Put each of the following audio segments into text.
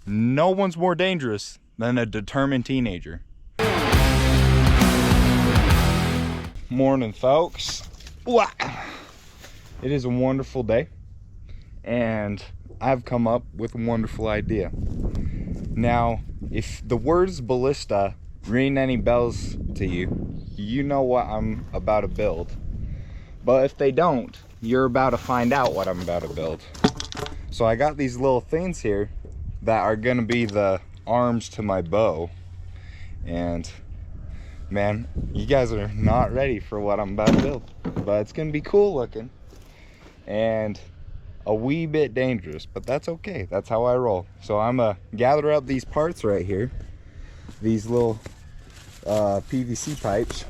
no one's more dangerous than a determined teenager. Morning, folks. It is a wonderful day, and I've come up with a wonderful idea. Now, if the words ballista ring any bells to you, you know what I'm about to build. But if they don't, you're about to find out what I'm about to build. So I got these little things here that are gonna be the arms to my bow. And man, you guys are not ready for what I'm about to build, but it's gonna be cool looking and a wee bit dangerous, but that's okay. That's how I roll. So I'm gonna gather up these parts right here, these little PVC pipes,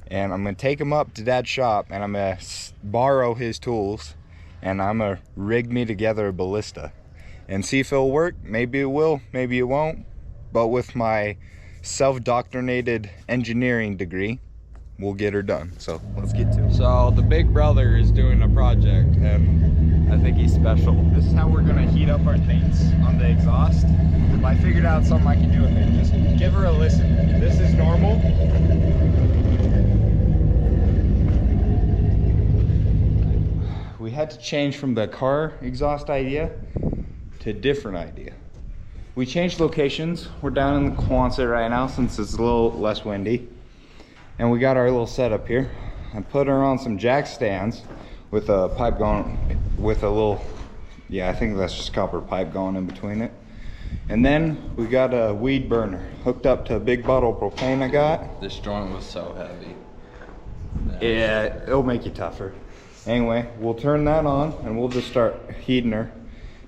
and I'm gonna take them up to Dad's shop, and I'm gonna borrow his tools, and I'm gonna rig me together a ballista and see if it'll work. Maybe it will, maybe it won't, but with my self-doctrinated engineering degree, we'll get her done. So let's get to it. So the big brother is doing a project, and I think he's special. This is how we're gonna heat up our things on the exhaust. I figured out something I can do with it. Just give her a listen. This is normal. We had to change from the car exhaust idea to a different idea. We changed locations. We're down in the Quonset right now since it's a little less windy. And we got our little setup here. I put her on some jack stands with a pipe going, with a little, yeah, I think that's just copper pipe going in between it. And then we got a weed burner hooked up to a big bottle of propane I got. This joint was so heavy. Yeah, it'll make you tougher. Anyway, we'll turn that on and we'll just start heating her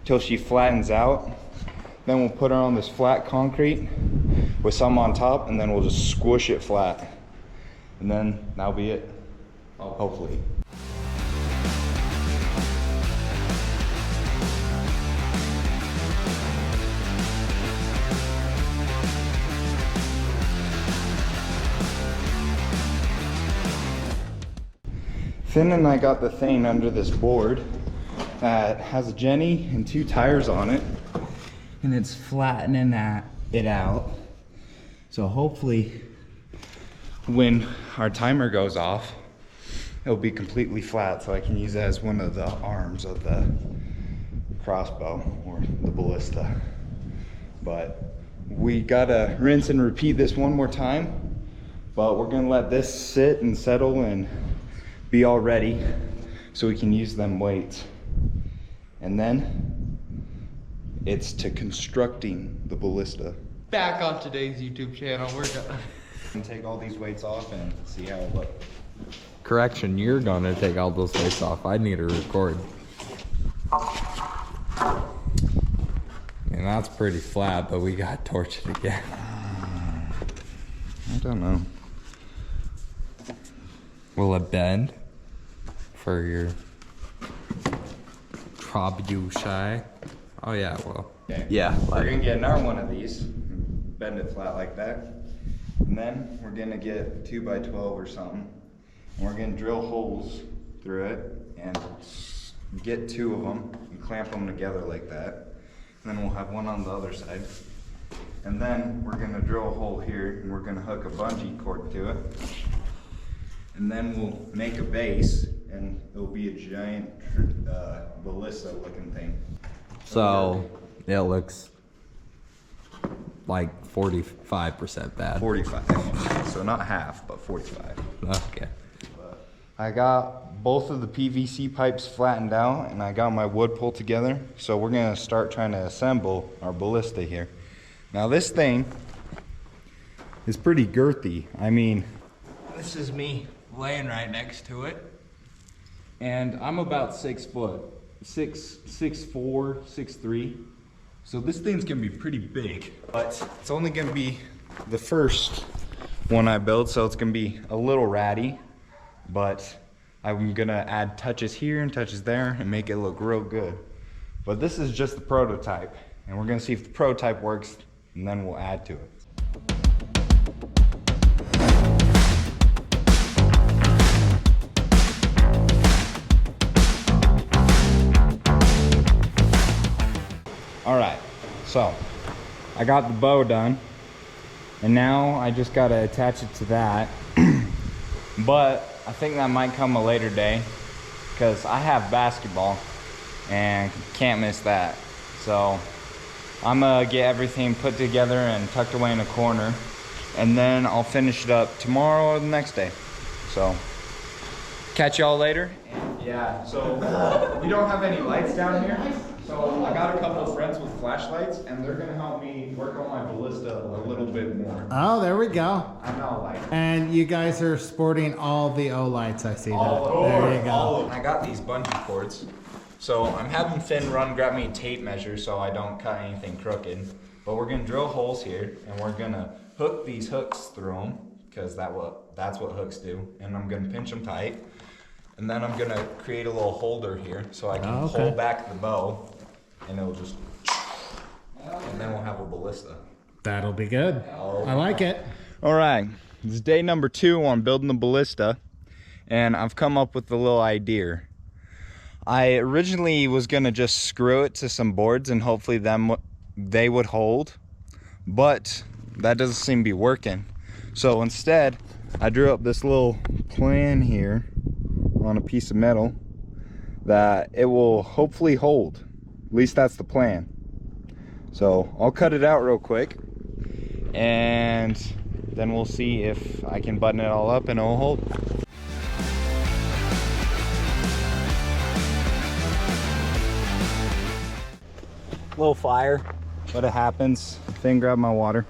till she flattens out. Then we'll put her on this flat concrete with some on top, and then we'll just squish it flat. And then that'll be it, hopefully. Finn and I got the thing under this board that has a Jenny and 2 tires on it, and it's flattening it out. So hopefully when our timer goes off, it'll be completely flat, so I can use it as one of the arms of the crossbow or the ballista. But we gotta rinse and repeat this one more time, but we're gonna let this sit and settle and be all ready so we can use them weights. And then it's to constructing the ballista. Back on today's YouTube channel, we're gonna take all these weights off and see how it looks. Correction, you're gonna take all those weights off. I need to record. And that's pretty flat, but we got torch it again. I don't know. Will it bend for your trebuchet? Oh yeah, it will. Okay. Yeah. We're gonna get another one of these, bend it flat like that. And then we're gonna get 2x12 or something. And we're gonna drill holes through it and get 2 of them and clamp them together like that. And then we'll have one on the other side. And then we're gonna drill a hole here and we're gonna hook a bungee cord to it. And then we'll make a base and it'll be a giant ballista looking thing. So it looks like 45% bad. 45, so not half, but 45. Okay. I got both of the PVC pipes flattened out and I got my wood pulled together. So we're gonna start trying to assemble our ballista here. Now this thing is pretty girthy. I mean, this is me laying right next to it. And I'm about 6 foot, 6'4", 6'3". So this thing's gonna be pretty big, but it's only gonna be the first one I build, so it's gonna be a little ratty, but I'm gonna add touches here and touches there and make it look real good. But this is just the prototype, and we're gonna see if the prototype works, and then we'll add to it. All right, So I got the bow done, and now I just gotta attach it to that. But I think that might come a later day, because I have basketball and can't miss that. So I'm gonna get everything put together and tucked away in a corner, and then I'll finish it up tomorrow or the next day. So catch y'all later. Yeah, so we don't have any lights down here, so I got a couple of friends with flashlights, and they're gonna help me work on my ballista a little bit more. Oh, there we go. I'm Olight. And you guys are sporting all the Olights, I see that. All There you go. I got these bungee cords, so I'm having Finn grab me a tape measure so I don't cut anything crooked. But we're gonna drill holes here, and we're gonna hook these hooks through them, because that's what hooks do. And I'm gonna pinch them tight. And then I'm gonna create a little holder here so I can hold back the bow, and it'll just, and then we'll have a ballista. That'll be good. I like it. All right, this is day number 2 on building the ballista, and I've come up with a little idea. I originally was gonna just screw it to some boards and hopefully they would hold, but that doesn't seem to be working. So instead, I drew up this little plan here on a piece of metal that it will hopefully hold. At least that's the plan. So I'll cut it out real quick, and then we'll see if I can button it all up and it'll hold. Little fire, but it happens. Finn, grab my water.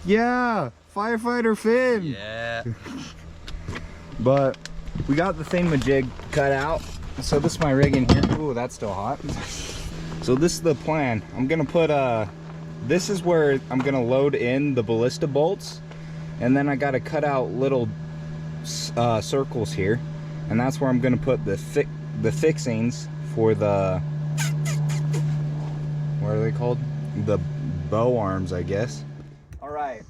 Yeah, firefighter Finn. Yeah. But we got the thingamajig cut out. So this is my rig in here. Ooh, that's still hot. So this is the plan. I'm gonna put this is where I'm gonna load in the ballista bolts, and then I gotta cut out little circles here, and that's where I'm gonna put the fixings for the, what are they called? The bow arms, I guess. Alright,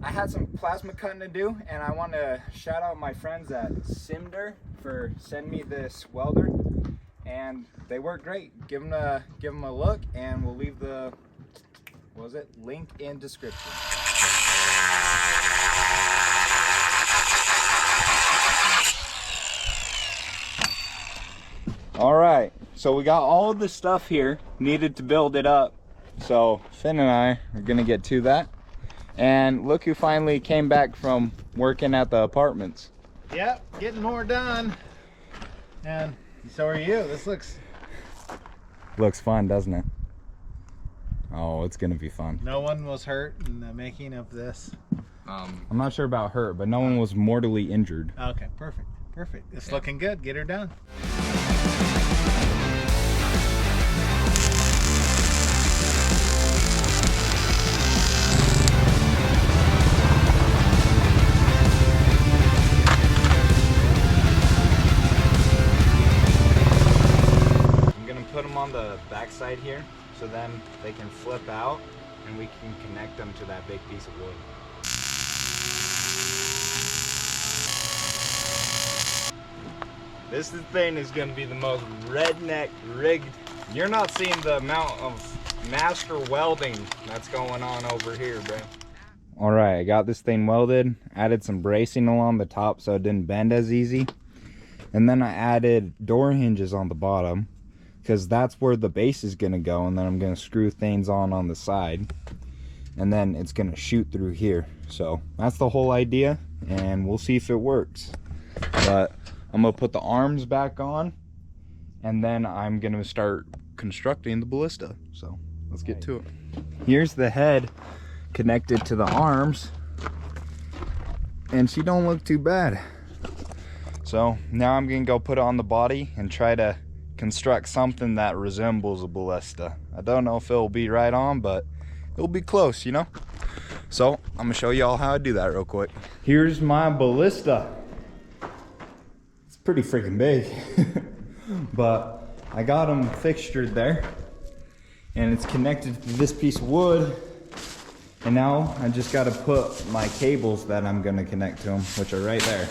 I had some plasma cutting to do, and I want to shout out my friends at SSimder for sending me this welder, and they work great. Give them a look, and we'll leave the link in description. Alright, so we got all of the stuff here needed to build it up. So Finn and I are gonna get to that. And look who finally came back from working at the apartments. Yep, getting more done. And so are you. This looks fun, doesn't it? Oh, it's gonna be fun. No one was hurt in the making of this. I'm not sure about hurt, but no one was mortally injured. Okay, perfect. Perfect. It's looking good. Get her done. Put them on the back side here, so then they can flip out and we can connect them to that big piece of wood. This thing is going to be the most redneck rigged. You're not seeing the amount of master welding that's going on over here, bro. All right, I got this thing welded, added some bracing along the top so it didn't bend as easy, and then I added door hinges on the bottom, because that's where the base is going to go, and then I'm going to screw things on the side, and then it's going to shoot through here. So that's the whole idea, and we'll see if it works. But I'm going to put the arms back on, and then I'm going to start constructing the ballista. So let's get to it. Here's the head connected to the arms, and she don't look too bad. So now I'm going to go put it on the body and try to construct something that resembles a ballista. I don't know if it'll be right on, but it'll be close, you know? So I'm gonna show y'all how I do that real quick. Here's my ballista. It's pretty freaking big. But I got them fixtured there, and it's connected to this piece of wood, And now I just got to put my cables that I'm going to connect to them, which are right there.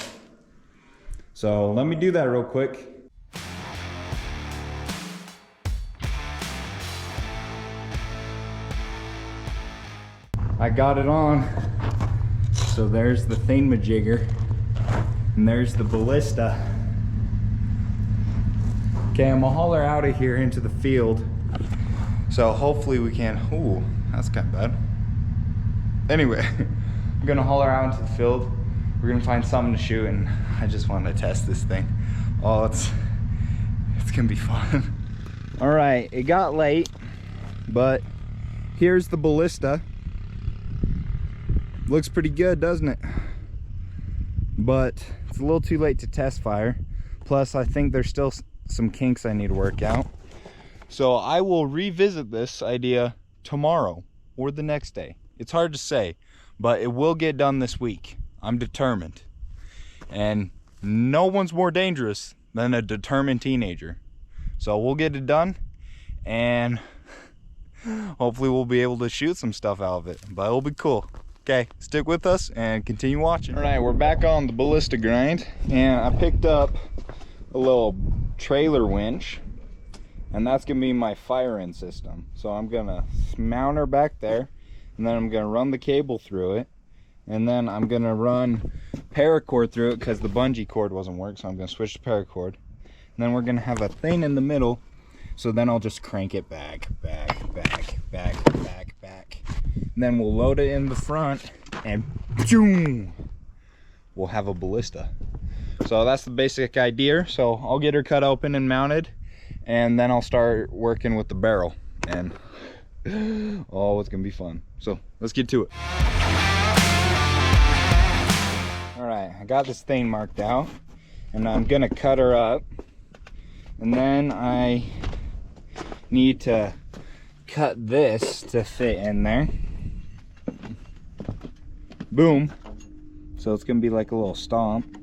So let me do that real quick. I got it on. So there's the thingamajigger, and there's the ballista. Okay, I'm gonna haul her out of here into the field. So hopefully we can, ooh, that's kind of bad. Anyway, I'm gonna haul her out into the field. We're gonna find something to shoot, and I just want to test this thing. Oh, it's gonna be fun. All right, it got late, but here's the ballista. Looks pretty good, doesn't it? But it's a little too late to test fire. Plus, I think there's still some kinks I need to work out. So I will revisit this idea tomorrow or the next day. It's hard to say, but it will get done this week. I'm determined. And no one's more dangerous than a determined teenager. So we'll get it done, and hopefully we'll be able to shoot some stuff out of it. But it'll be cool. Okay, stick with us and continue watching. All right, we're back on the ballista grind, and I picked up a little trailer winch, and that's gonna be my fire-in system. So I'm gonna mount her back there, and then I'm gonna run the cable through it, and then I'm gonna run paracord through it because the bungee cord wasn't working, so I'm gonna switch to paracord. And then we're gonna have a thing in the middle, so then I'll just crank it back. And then we'll load it in the front, and boom, we'll have a ballista. So that's the basic idea. So I'll get her cut open and mounted, and then I'll start working with the barrel, and oh, it's gonna be fun. So let's get to it. All right, I got this thing marked out, and I'm gonna cut her up, and then I need to cut this to fit in there. Boom. So it's gonna be like a little stomp,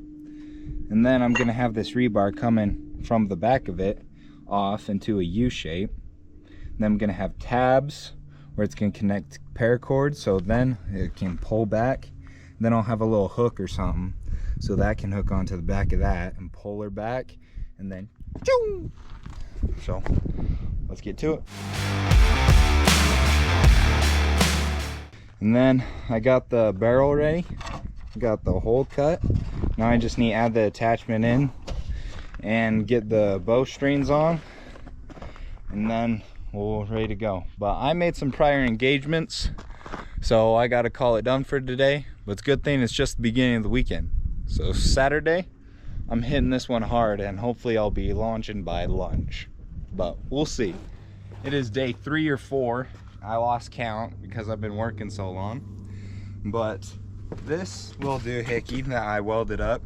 and then I'm gonna have this rebar coming from the back of it off into a U shape. And then I'm gonna have tabs where it's gonna connect paracord, so then it can pull back. Then I'll have a little hook or something so that can hook onto the back of that and pull her back, and then so let's get to it. And then I got the barrel ready, got the hole cut. Now I just need to add the attachment in and get the bowstrings on, and then we're ready to go. But I made some prior engagements, so I got to call it done for today. But it's a good thing it's just the beginning of the weekend. So Saturday, I'm hitting this one hard, and hopefully I'll be launching by lunch. But we'll see. It is day 3 or 4. I lost count because I've been working so long. But this will do hickey that I welded up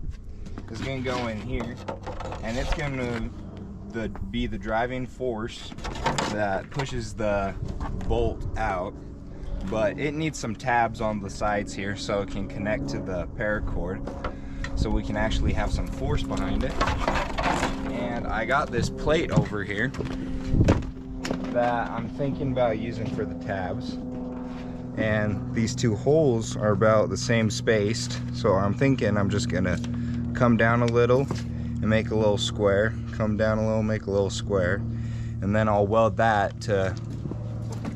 is going to go in here, and it's going to be the driving force that pushes the bolt out. But it needs some tabs on the sides here so it can connect to the paracord, so we can actually have some force behind it. And I got this plate over here that I'm thinking about using for the tabs, and these 2 holes are about the same spaced, so I'm thinking I'm just gonna come down a little and make a little square, come down a little, make a little square, and then I'll weld that to,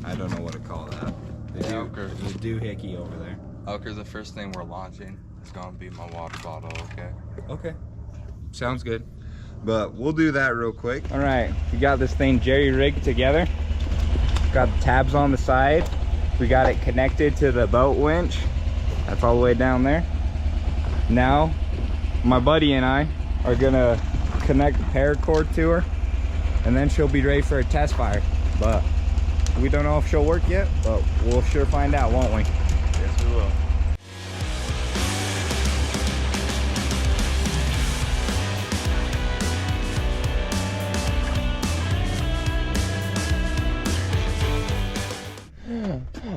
I don't know what to call that, the doohickey over there. Okay, the first thing we're launching is gonna be my water bottle, okay? Okay, sounds good. But we'll do that real quick. All right, we got this thing jerry rigged together. Got the tabs on the side. We got it connected to the boat winch. That's all the way down there. Now, my buddy and I are gonna connect the paracord to her, and then she'll be ready for a test fire. But we don't know if she'll work yet, but we'll sure find out, won't we? Yes, we will.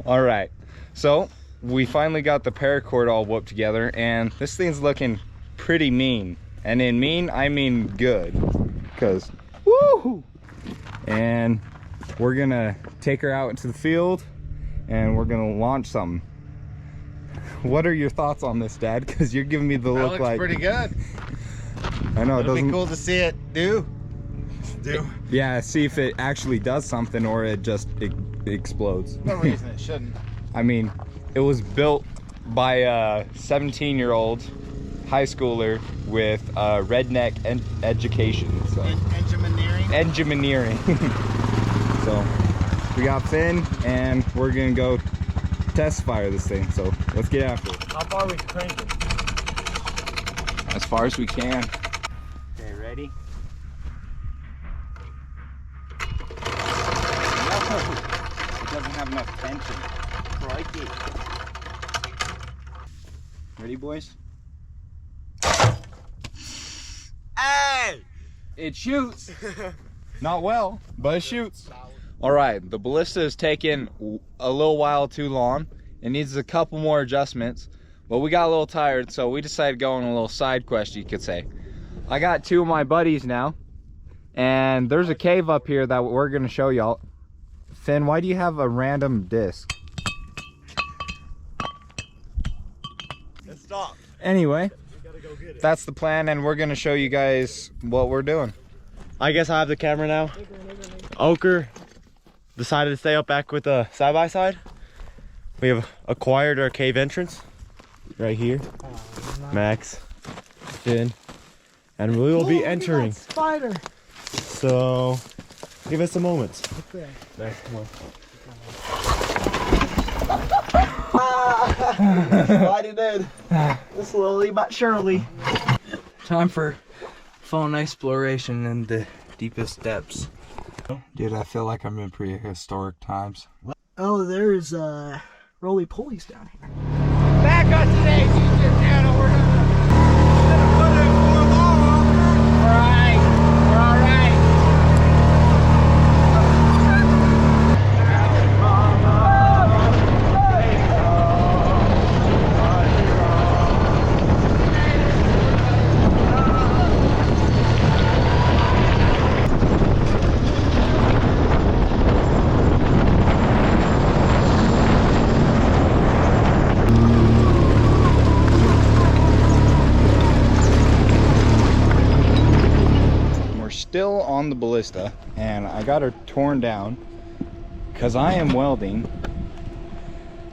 All right, so we finally got the paracord all whooped together, and this thing's looking pretty mean. And in mean, I mean good, because woohoo! And we're gonna take her out into the field and we're gonna launch something. What are your thoughts on this, Dad? Because you're giving me the That look looks like. pretty good. I know it It'll doesn't. be cool to see it do. Yeah, see if it actually does something or it just explodes. No reason it shouldn't. I mean, it was built by a 17-year-old high schooler with redneck education. So. Engineering. Engineering. So we got Finn and we're gonna go test fire this thing. So let's get after it. How far we can crank it? As far as we can. Okay, ready? No, it doesn't have enough tension. Crikey. Ready, boys? Hey! It shoots. Not well, but it shoots. All right, the ballista is taking a little while too long. It needs a couple more adjustments, but we got a little tired, so we decided to go on a little side quest, you could say. I got two of my buddies now, and there's a cave up here that we're gonna show y'all. Finn, why do you have a random disc? Let's stop. Anyway, that's the plan, and we're gonna show you guys what we're doing. I guess I have the camera now. Oker decided to stay up back with the side-by-side. We have acquired our cave entrance right here. Max, Finn, and we will be entering. Spider. So give us a moment. Max, come on. Sliding in. Slowly but surely. Time for fun exploration in the deepest depths. Dude, I feel like I'm in prehistoric times. Oh, there's roly-polies down here. Back on today's YouTube channel, we're gonna put it for long. Alright, we're alright. Still on the ballista, and I got her torn down because I am welding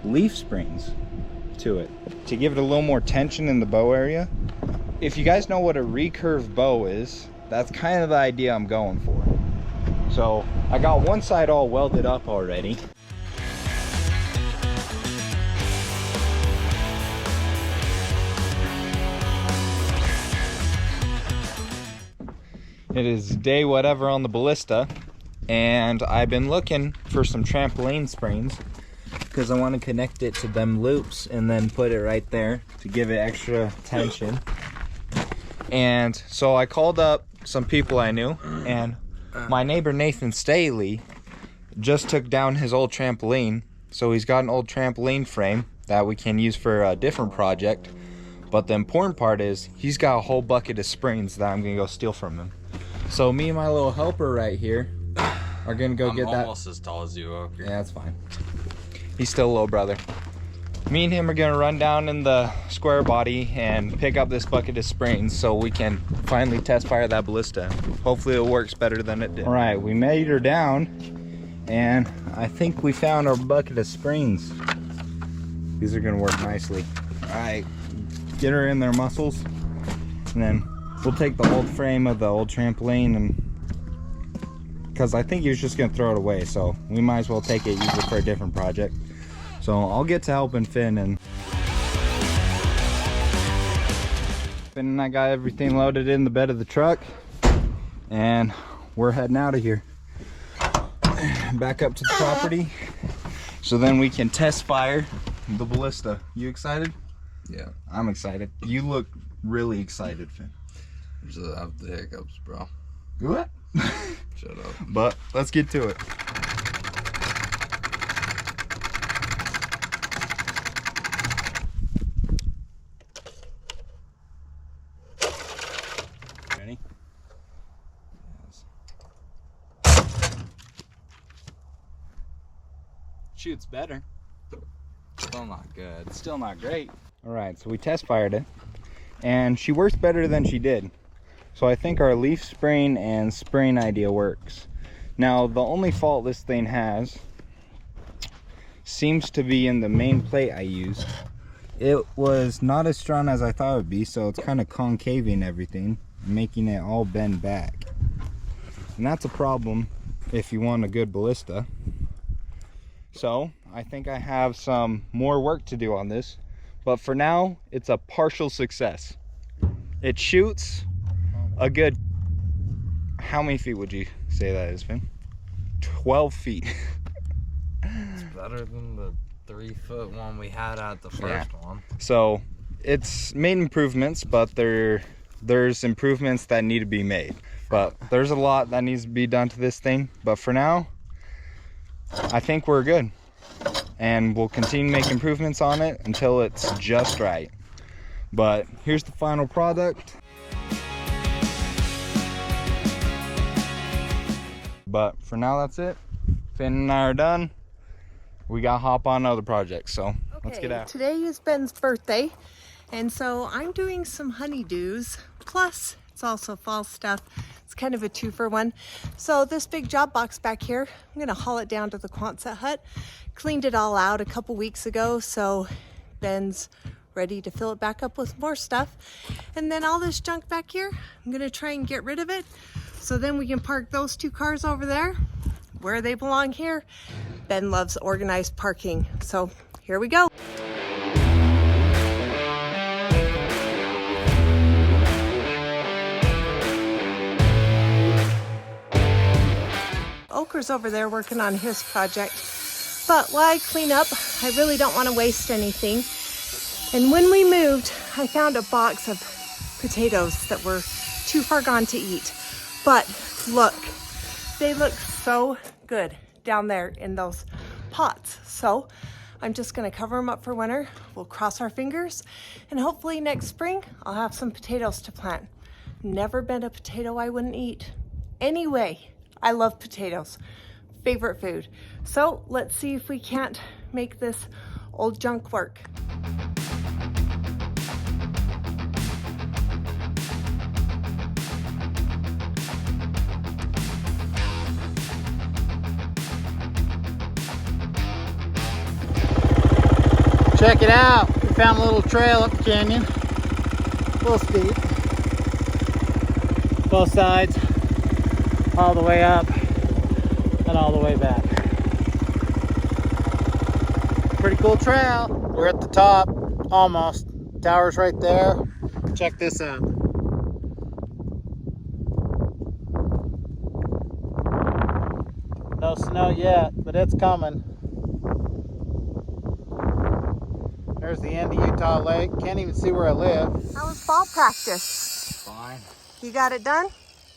leaf springs to it to give it a little more tension in the bow area. If you guys know what a recurve bow is, that's kind of the idea I'm going for. So I got one side all welded up already. It is day whatever on the ballista, and I've been looking for some trampoline springs because I want to connect it to them loops and then put it right there to give it extra tension. And so I called up some people I knew, and my neighbor Nathan Staley just took down his old trampoline, so he's got an old trampoline frame that we can use for a different project. But the important part is he's got a whole bucket of springs that I'm gonna go steal from him. So me and my little helper right here are gonna go get that. I'm almost as tall as you, Oker. Yeah, that's fine. He's still a little brother. Me and him are gonna run down in the square body and pick up this bucket of springs so we can finally test fire that ballista. Hopefully it works better than it did. All right, we made her down, and I think we found our bucket of springs. These are gonna work nicely. All right, get her in their muscles, and then we'll take the old frame of the old trampoline, and because I think he was just gonna throw it away, so we might as well take it, use it for a different project. So I'll get to helping Finn, and Finn and I got everything loaded in the bed of the truck, and we're heading out of here. Back up to the property, so then we can test fire the ballista. You excited? Yeah. I'm excited. You look really excited, Finn. Just have the hiccups, bro. What? Shut up. But let's get to it. Ready? Yes. Shoots better. Still not good. Still not great. All right, so we test fired it, and she works better than she did. So I think our leaf spraying and spraying idea works. Now, the only fault this thing has seems to be in the main plate I used. It was not as strong as I thought it would be, so it's kind of concaving everything, making it all bend back. And that's a problem if you want a good ballista. So I think I have some more work to do on this, but for now it's a partial success. It shoots a good, how many feet would you say that is, Finn? 12 feet. It's better than the 3-foot one we had at the first one. So it's made improvements, but there's improvements that need to be made. But there's a lot that needs to be done to this thing. But for now, I think we're good. And we'll continue to make improvements on it until it's just right. But here's the final product. But for now, that's it. Finn and I are done. We got to hop on other projects, so let's get out. Today is Ben's birthday, and so I'm doing some honeydews. Plus, it's also fall stuff. It's kind of a 2-for-1. So this big job box back here, I'm gonna haul it down to the Quonset hut. Cleaned it all out a couple weeks ago, so Ben's ready to fill it back up with more stuff. And then all this junk back here, I'm gonna try and get rid of it. So then we can park those 2 cars over there where they belong here. Ben loves organized parking, so here we go. Oker's over there working on his project, but while I clean up, I really don't want to waste anything. And when we moved, I found a box of potatoes that were too far gone to eat. But look, they look so good down there in those pots. So I'm just gonna cover them up for winter. We'll cross our fingers, and hopefully next spring I'll have some potatoes to plant. Never been a potato I wouldn't eat. Anyway, I love potatoes, favorite food. So let's see if we can't make this old junk work. Check it out. We found a little trail up the canyon. A little steep. Both sides. All the way up and all the way back. Pretty cool trail. We're at the top, almost. Tower's right there. Check this out. No snow yet, but it's coming. There's the end of Utah Lake. Can't even see where I live. How was ball practice? Fine. You got it done?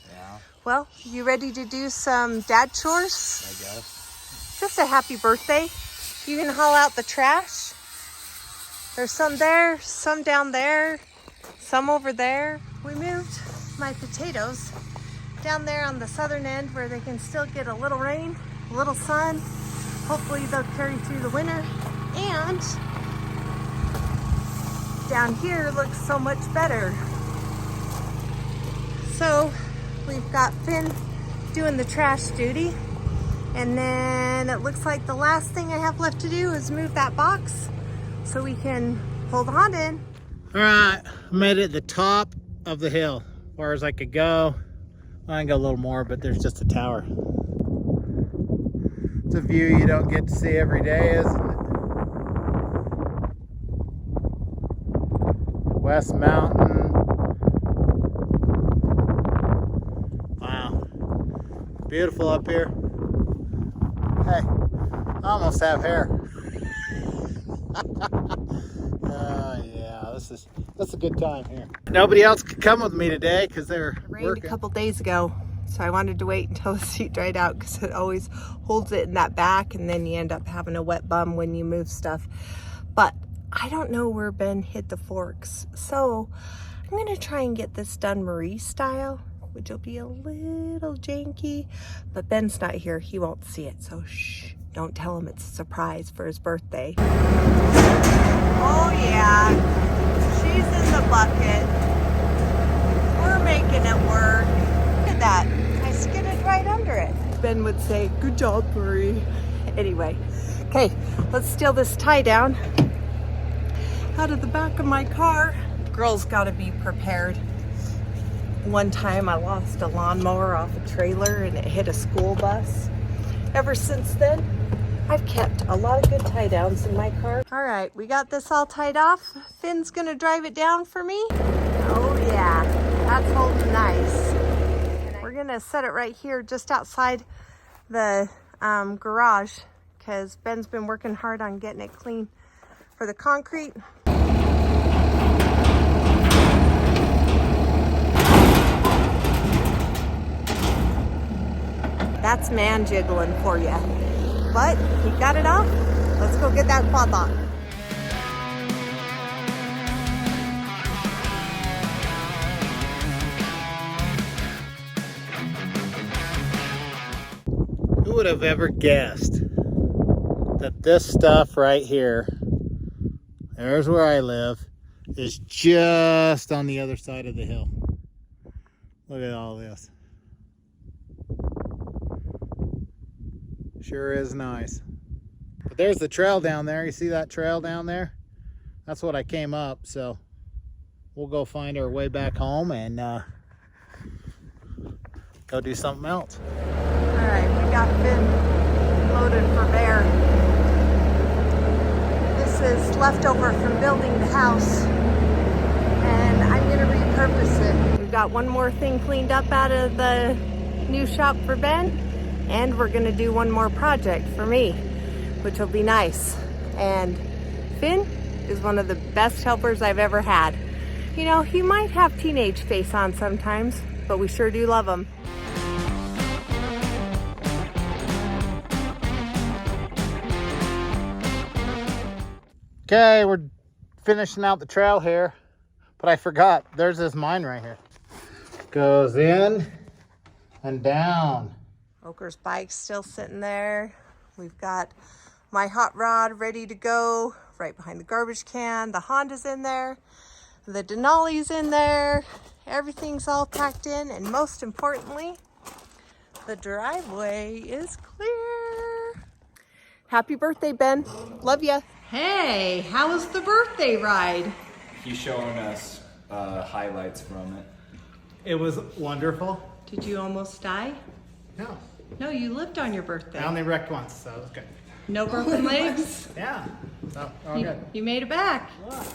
Yeah, Well, you ready to do some dad chores? I guess. Just a happy birthday. You can haul out the trash. There's some there, some down there, some over there. We moved my potatoes down there on the southern end where they can still get a little rain, a little sun. Hopefully they'll carry through the winter. And down here looks so much better. So we've got Finn doing the trash duty, and then it looks like the last thing I have left to do is move that box so we can pull the Honda in. All right, I made it to the top of the hill, far as I could go. I can go a little more, but there's just a tower. It's a view you don't get to see every day, isn't it? West Mountain. Wow. Beautiful up here. Hey, I almost have hair. Yeah, that's a good time here. Nobody else could come with me today because they're It rained working. a couple days ago, so I wanted to wait until the seat dried out because it always holds it in that back, and then you end up having a wet bum when you move stuff. But I don't know where Ben hid the forks, so I'm gonna try and get this done Murrie style, which will be a little janky, but Ben's not here, he won't see it, so shh, don't tell him it's a surprise for his birthday. Oh yeah, she's in the bucket. We're making it work. Look at that. I skidded right under it. Ben would say, good job, Murrie. Anyway, okay, let's steal this tie down out of the back of my car. Girls gotta be prepared. One time I lost a lawnmower off a trailer and it hit a school bus. Ever since then, I've kept a lot of good tie downs in my car. All right, we got this all tied off. Finn's gonna drive it down for me. Oh yeah, that's holding nice. We're gonna set it right here just outside the garage because Ben's been working hard on getting it clean for the concrete. That's man jiggling for you. But he got it off. Let's go get that cloth off. Who would have ever guessed that this stuff right here, there's where I live, is just on the other side of the hill. Look at all this. Sure is nice. But there's the trail down there. You see that trail down there? That's what I came up, so we'll go find our way back home and go do something else. All right, we got Finn loaded for bear. This is leftover from building the house, and I'm gonna repurpose it. We've got one more thing cleaned up out of the new shop for Ben, and we're gonna do one more project for me, which will be nice. And Finn is one of the best helpers I've ever had. You know, he might have teenage face on sometimes, but we sure do love him. Okay, we're finishing out the trail here, but I forgot, there's this mine right here. Goes in and down. Oker's bike's still sitting there. We've got my hot rod ready to go right behind the garbage can. The Honda's in there. The Denali's in there. Everything's all packed in, and most importantly, the driveway is clear. Happy birthday, Ben. Love ya. Hey, how was the birthday ride? He's showing us highlights from it. It was wonderful. Did you almost die? No, No, you lived on your birthday. I only wrecked once, so it was good. No broken legs? Yeah, so all You, good. you made it back. Look,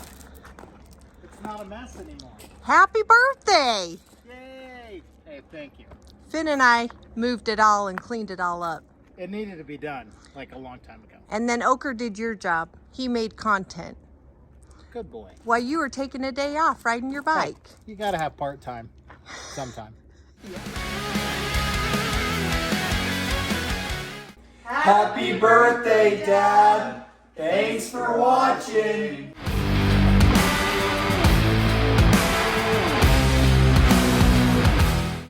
it's not a mess anymore. Happy birthday! Yay! Hey, thank you. Finn and I moved it all and cleaned it all up. It needed to be done like a long time ago. And then Oker did your job. He made content Good boy. while you were taking a day off riding your bike. You gotta have part-time sometime. Happy birthday, Dad! Thanks for watching!